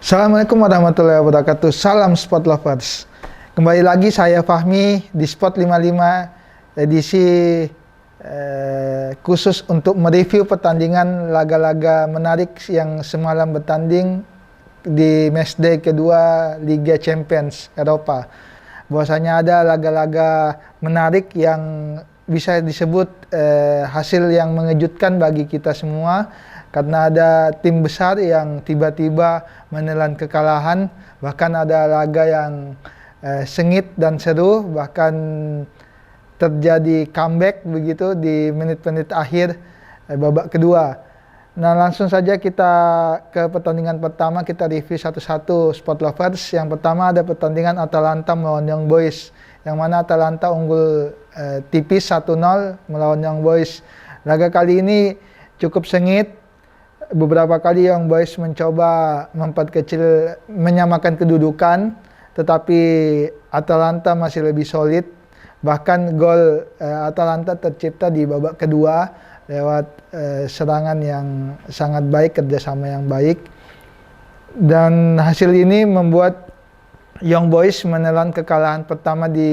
Assalamualaikum warahmatullahi wabarakatuh. Salam Sport Lovers. Kembali lagi saya Fahmi di Sport 55 edisi khusus untuk mereview pertandingan laga-laga menarik yang semalam bertanding di matchday kedua Liga Champions Eropa. Bahwasanya ada laga-laga menarik yang bisa disebut hasil yang mengejutkan bagi kita semua, karena ada tim besar yang tiba-tiba menelan kekalahan, bahkan ada laga yang sengit dan seru, bahkan terjadi comeback begitu di menit-menit akhir babak kedua. Nah, langsung saja kita ke pertandingan pertama, kita review satu-satu Sport Lovers. Yang pertama ada pertandingan Atalanta melawan Young Boys, yang mana Atalanta unggul tipis 1-0 melawan Young Boys. Laga kali ini cukup sengit. Beberapa kali Young Boys mencoba memperkecil, menyamakan kedudukan, tetapi Atalanta masih lebih solid. Bahkan gol Atalanta tercipta di babak kedua lewat serangan yang sangat baik, kerjasama yang baik. Dan hasil ini membuat Young Boys menelan kekalahan pertama di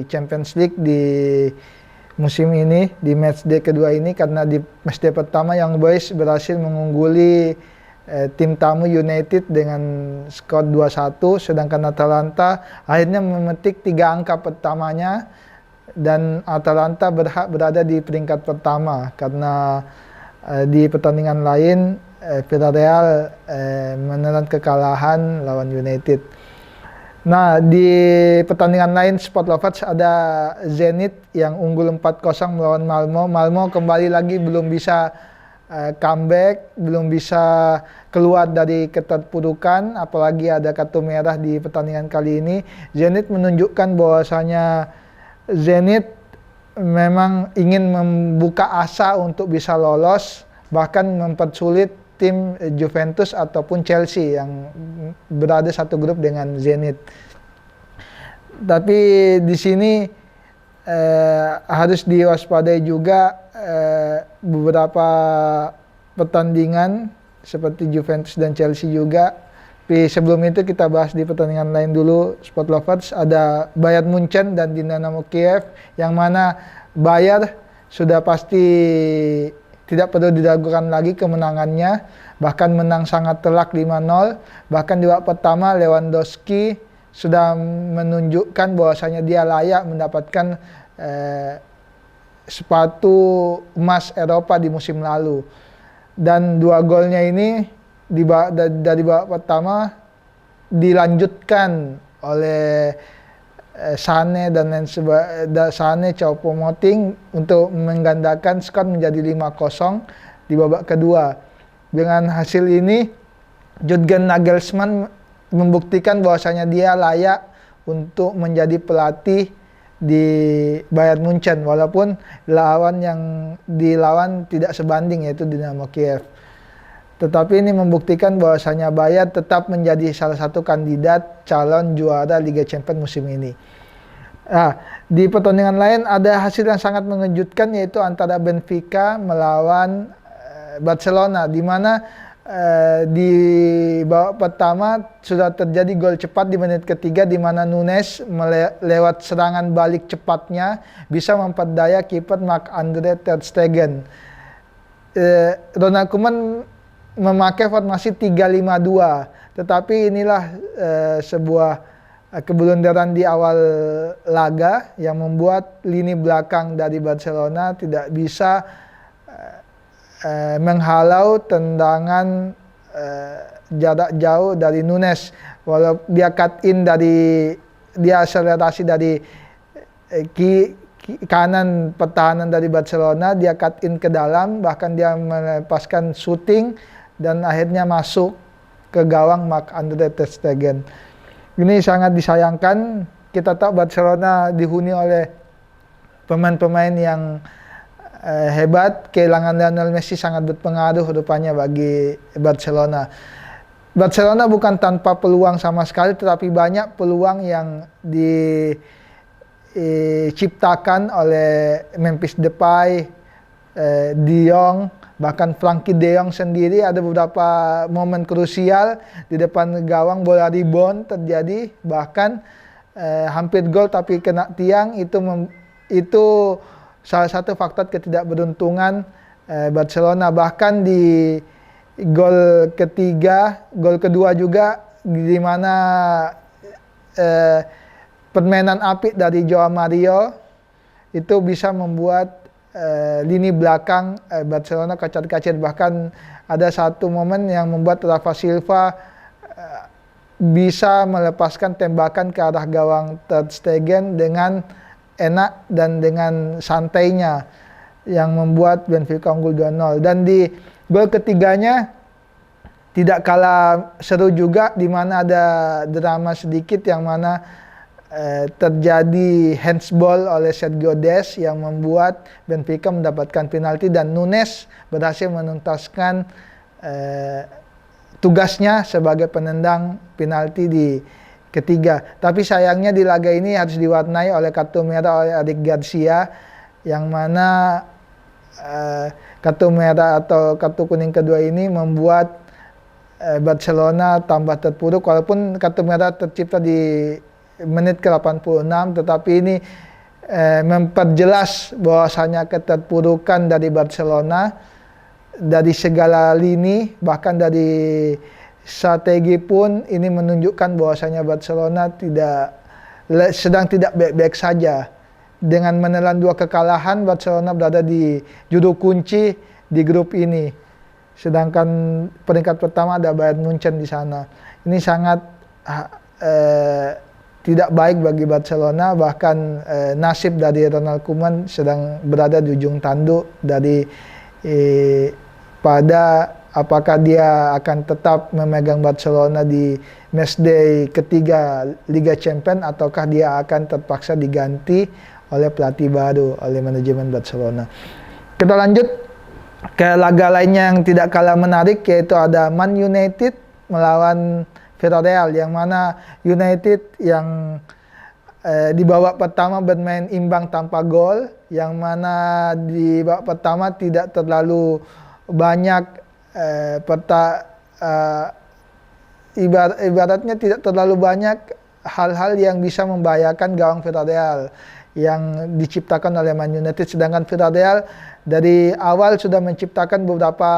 Champions League di musim ini, di matchday kedua ini, karena di matchday pertama Young Boys berhasil mengungguli tim tamu United dengan skor 2-1, sedangkan Atalanta akhirnya memetik 3 angka pertamanya, dan Atalanta berhak berada di peringkat pertama karena di pertandingan lain Villarreal menelan kekalahan lawan United. Nah, di pertandingan lain Sport Lovers ada Zenit yang unggul 4-0 melawan Malmo. Malmo kembali lagi belum bisa comeback, belum bisa keluar dari keterpurukan, apalagi ada kartu merah di pertandingan kali ini. Zenit menunjukkan bahwasanya Zenit memang ingin membuka asa untuk bisa lolos, bahkan mempersulit tim Juventus ataupun Chelsea yang berada satu grup dengan Zenit. Tapi di sini harus diwaspadai juga beberapa pertandingan seperti Juventus dan Chelsea juga. Tapi sebelum itu kita bahas di pertandingan lain dulu, Sport Lovers. Ada Bayern Munchen dan Dinamo Kiev, yang mana Bayern sudah pasti tidak perlu diragukan lagi kemenangannya, bahkan menang sangat telak 5-0. Bahkan di babak pertama Lewandowski sudah menunjukkan bahwasanya dia layak mendapatkan sepatu emas Eropa di musim lalu. Dan 2 golnya ini dari babak pertama dilanjutkan oleh Sané dan Sané Choupo-Moting untuk menggandakan skor menjadi 5-0 di babak kedua. Dengan hasil ini Jurgen Nagelsmann membuktikan bahwasanya dia layak untuk menjadi pelatih di Bayern Munchen, walaupun lawan yang dilawan tidak sebanding, yaitu Dinamo Kiev. Tetapi ini membuktikan bahwasanya Bayern tetap menjadi salah satu kandidat calon juara Liga Champions musim ini. Nah, di pertandingan lain ada hasil yang sangat mengejutkan, yaitu antara Benfica melawan Barcelona, di mana di babak pertama sudah terjadi gol cepat di menit ketiga, di mana Nunes lewat serangan balik cepatnya bisa memperdaya kiper Marc-Andre ter Stegen. Ronald Koeman memakai formasi 3-5-2, tetapi inilah sebuah keblunderan di awal laga yang membuat lini belakang dari Barcelona tidak bisa menghalau tendangan jarak jauh dari Nunes. Walau dia cut in dia akselerasi dari kanan pertahanan dari Barcelona, dia cut in ke dalam, bahkan dia melepaskan shooting dan akhirnya masuk ke gawang Marc-Andre ter Stegen. Ini sangat disayangkan. Kita tahu Barcelona dihuni oleh pemain-pemain yang hebat. Kehilangan Lionel Messi sangat berpengaruh rupanya bagi Barcelona. Barcelona bukan tanpa peluang sama sekali, tetapi banyak peluang yang diciptakan oleh Memphis Depay, De Jong, Bahkan Frankie De Jong sendiri ada beberapa momen krusial di depan gawang, bola rebound terjadi, bahkan hampir gol tapi kena tiang. Itu salah satu faktor ketidakberuntungan Barcelona. Bahkan di gol kedua juga, di mana permainan apik dari Joao Mario itu bisa membuat lini belakang Barcelona kacat-kacir. Bahkan ada satu momen yang membuat Rafa Silva bisa melepaskan tembakan ke arah gawang Ter Stegen dengan enak dan dengan santainya, yang membuat Benfica unggul 2-0. Dan di gol ketiganya tidak kalah seru juga, di mana ada drama sedikit yang mana terjadi handsball oleh Sergio Dest yang membuat Benfica mendapatkan penalti, dan Nunes berhasil menuntaskan tugasnya sebagai penendang penalti di ketiga. Tapi sayangnya di laga ini harus diwarnai oleh kartu merah oleh Eric Garcia, yang mana kartu merah atau kartu kuning kedua ini membuat Barcelona tambah terpuruk. Walaupun kartu merah tercipta di menit ke-86, tetapi ini memperjelas bahwasanya keterpurukan dari Barcelona dari segala lini, bahkan dari strategi pun ini menunjukkan bahwasanya Barcelona sedang tidak baik-baik saja. Dengan menelan 2 kekalahan, Barcelona berada di juru kunci di grup ini. Sedangkan peringkat pertama ada Bayern Munchen di sana. Ini sangat tidak baik bagi Barcelona. Bahkan nasib dari Ronald Koeman sedang berada di ujung tanduk pada apakah dia akan tetap memegang Barcelona di matchday ketiga Liga Champions, ataukah dia akan terpaksa diganti oleh pelatih baru, oleh manajemen Barcelona. Kita lanjut ke laga lainnya yang tidak kalah menarik, yaitu ada Man United melawan Villarreal, yang mana United yang di babak pertama bermain imbang tanpa gol, yang mana di babak pertama tidak terlalu banyak ibaratnya tidak terlalu banyak hal-hal yang bisa membahayakan gawang Villarreal yang diciptakan oleh Man United. Sedangkan Villarreal dari awal sudah menciptakan beberapa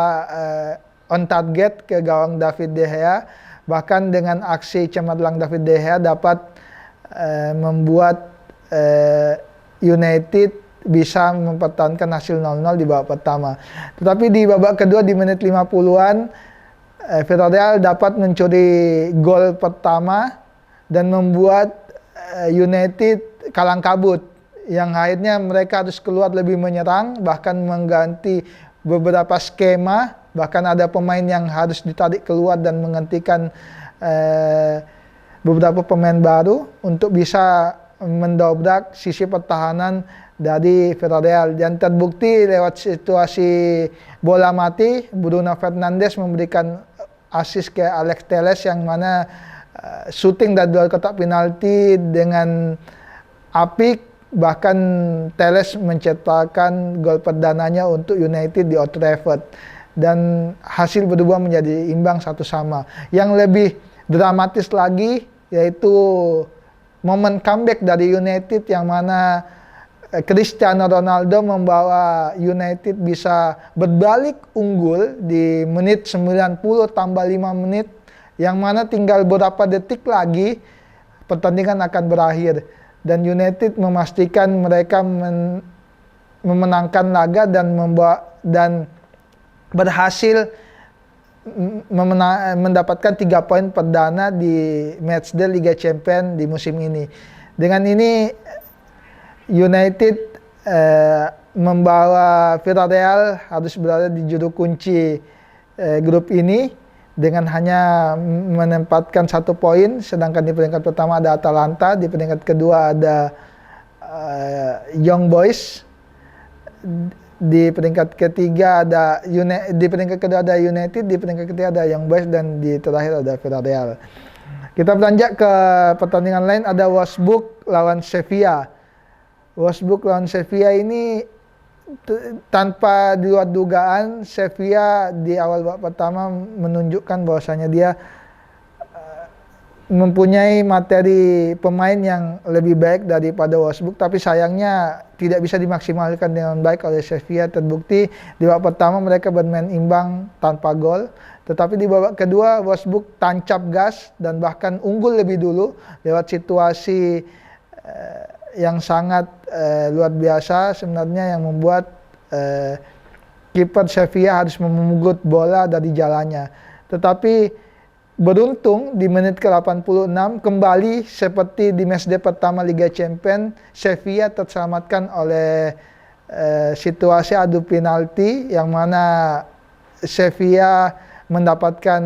on target ke gawang David De Gea. Bahkan dengan aksi cemerlang David De Gea dapat membuat United bisa mempertahankan hasil 0-0 di babak pertama. Tetapi di babak kedua di menit 50-an Villarreal dapat mencuri gol pertama dan membuat United kalang kabut, yang akhirnya mereka harus keluar lebih menyerang, bahkan mengganti beberapa skema. Bahkan ada pemain yang harus ditarik keluar dan menggantikan beberapa pemain baru untuk bisa mendobrak sisi pertahanan dari Villarreal. Dan terbukti lewat situasi bola mati, Bruno Fernandes memberikan assist ke Alex Telles, yang mana shooting dari luar kotak penalti dengan apik. Bahkan Telles menciptakan gol perdananya untuk United di Old Trafford, dan hasil berubah menjadi imbang 1-1. Yang lebih dramatis lagi yaitu momen comeback dari United, yang mana Cristiano Ronaldo membawa United bisa berbalik unggul di menit 90 tambah 5 menit, yang mana tinggal beberapa detik lagi pertandingan akan berakhir, dan United memastikan mereka memenangkan laga dan berhasil mendapatkan 3 poin perdana di matchday Liga Champions di musim ini. Dengan ini United membawa Villarreal harus berada di juru kunci grup ini dengan hanya menempatkan 1 poin. Sedangkan di peringkat pertama ada Atalanta, di peringkat kedua ada Young Boys, di peringkat ketiga ada di peringkat kedua ada United, di peringkat ketiga ada Young Boys, dan di terakhir ada Villarreal. Kita beranjak ke pertandingan lain, ada Wolfsburg lawan Sevilla. Wolfsburg lawan Sevilla ini tanpa di luar dugaan, Sevilla di awal babak pertama menunjukkan bahwasanya dia mempunyai materi pemain yang lebih baik daripada Wolfsburg, tapi sayangnya tidak bisa dimaksimalkan dengan baik oleh Sevilla. Terbukti di babak pertama mereka bermain imbang tanpa gol, tetapi di babak kedua Wolfsburg tancap gas dan bahkan unggul lebih dulu lewat situasi yang sangat luar biasa sebenarnya, yang membuat kiper Sevilla harus memungut bola dari jalannya. Tetapi beruntung di menit ke-86 kembali seperti di matchday pertama Liga Champions, Sevilla terselamatkan oleh situasi adu penalti, yang mana Sevilla mendapatkan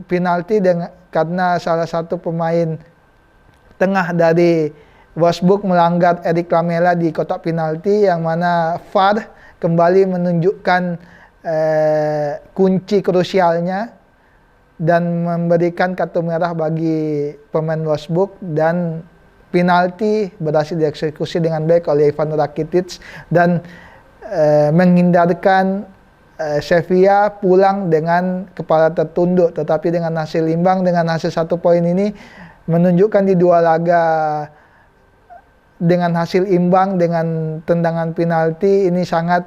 penalti karena salah satu pemain tengah dari Wolfsburg melanggar Eric Lamela di kotak penalti, yang mana VAR kembali menunjukkan kunci krusialnya dan memberikan kartu merah bagi pemain Wolfsburg, dan penalti berhasil dieksekusi dengan baik oleh Ivan Rakitic dan menghindarkan Sevilla pulang dengan kepala tertunduk. Tetapi dengan hasil imbang, dengan hasil 1 poin ini menunjukkan di dua laga dengan hasil imbang dengan tendangan penalti ini sangat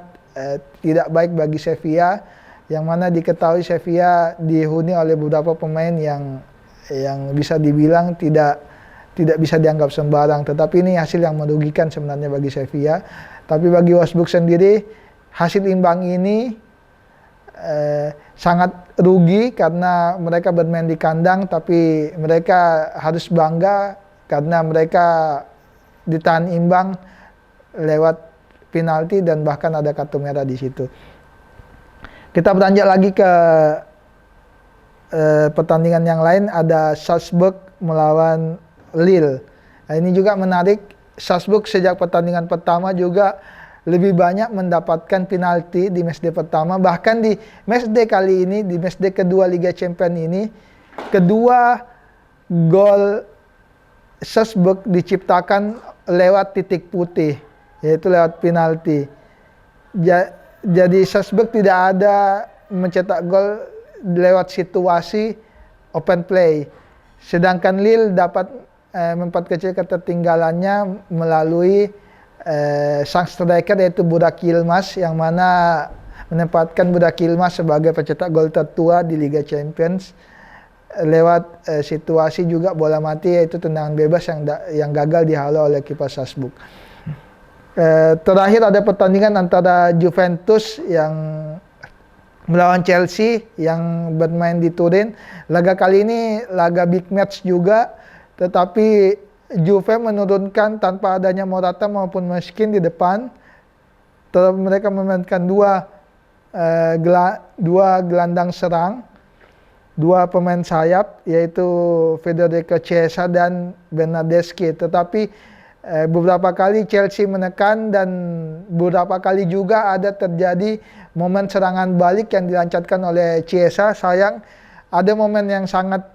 tidak baik bagi Sevilla, yang mana diketahui Sevilla dihuni oleh beberapa pemain yang bisa dibilang tidak bisa dianggap sembarang. Tetapi ini hasil yang merugikan sebenarnya bagi Sevilla. Tapi bagi Wolfsburg sendiri, hasil imbang ini sangat rugi karena mereka bermain di kandang, tapi mereka harus bangga karena mereka ditahan imbang lewat penalti dan bahkan ada kartu merah di situ. Kita beranjak lagi ke pertandingan yang lain, ada Salzburg melawan Lille. Nah, ini juga menarik. Salzburg sejak pertandingan pertama juga lebih banyak mendapatkan penalti di matchday pertama. Bahkan di matchday kali ini, di matchday kedua Liga Champions ini, kedua gol Salzburg diciptakan lewat titik putih, yaitu lewat penalti. Jadi Salzburg tidak ada mencetak gol lewat situasi open play. Sedangkan Lille dapat memperkecil ketertinggalannya melalui sang striker yaitu Burak Yilmaz, yang mana menempatkan Burak Yilmaz sebagai pencetak gol tertua di Liga Champions lewat situasi juga bola mati, yaitu tendangan bebas yang gagal dihalau oleh kiper Salzburg. Terakhir ada pertandingan antara Juventus yang melawan Chelsea yang bermain di Turin. Laga kali ini laga big match juga, tetapi Juve menurunkan tanpa adanya Morata maupun Moiskin di depan. Mereka memainkan dua gelandang serang, dua pemain sayap yaitu Federico Chiesa dan Bernardeschi. Tetapi beberapa kali Chelsea menekan dan beberapa kali juga ada terjadi momen serangan balik yang dilancarkan oleh Chiesa. Sayang ada momen yang sangat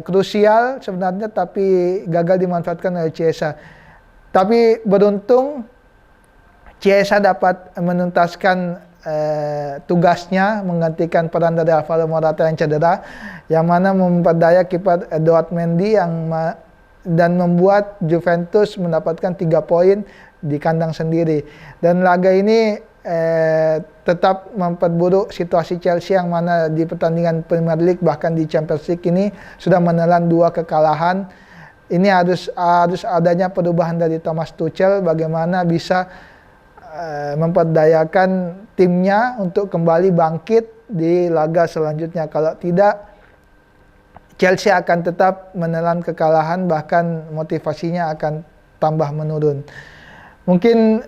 krusial sebenarnya, tapi gagal dimanfaatkan oleh Chiesa. Tapi beruntung Chiesa dapat menuntaskan tugasnya menggantikan peran dari Alvaro Morata yang cedera, yang mana memperdaya kiper Edouard Mendy dan membuat Juventus mendapatkan 3 poin di kandang sendiri. Dan laga ini tetap memperburuk situasi Chelsea, yang mana di pertandingan Premier League bahkan di Champions League ini sudah menelan 2 kekalahan. Ini harus adanya perubahan dari Thomas Tuchel, bagaimana bisa memperdayakan timnya untuk kembali bangkit di laga selanjutnya. Kalau tidak, Chelsea akan tetap menelan kekalahan, bahkan motivasinya akan tambah menurun. Mungkin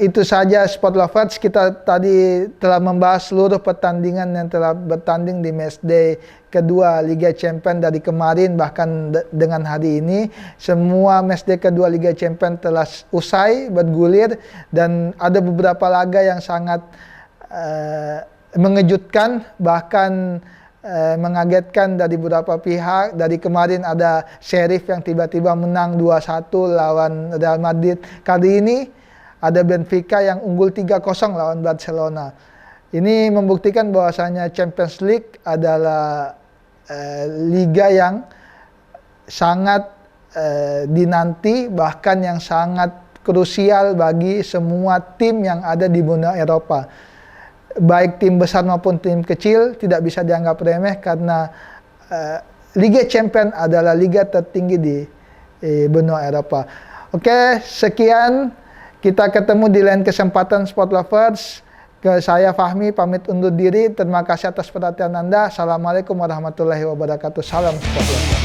itu saja Sport Lovers. Kita tadi telah membahas seluruh pertandingan yang telah bertanding di matchday kedua Liga Champions dari kemarin, bahkan dengan hari ini. Semua matchday kedua Liga Champions telah usai bergulir, dan ada beberapa laga yang sangat mengejutkan, bahkan mengagetkan dari beberapa pihak. Dari kemarin ada Sheriff yang tiba-tiba menang 2-1 lawan Real Madrid. Kali ini ada Benfica yang unggul 3-0 lawan Barcelona. Ini membuktikan bahwasanya Champions League adalah liga yang sangat dinanti, bahkan yang sangat krusial bagi semua tim yang ada di benua Eropa. Baik tim besar maupun tim kecil tidak bisa dianggap remeh karena Liga Champions adalah liga tertinggi di benua Eropa. Oke, sekian. Kita ketemu di lain kesempatan Sport Lovers. Saya Fahmi pamit undur diri. Terima kasih atas perhatian Anda. Assalamualaikum warahmatullahi wabarakatuh. Salam Sport Lovers.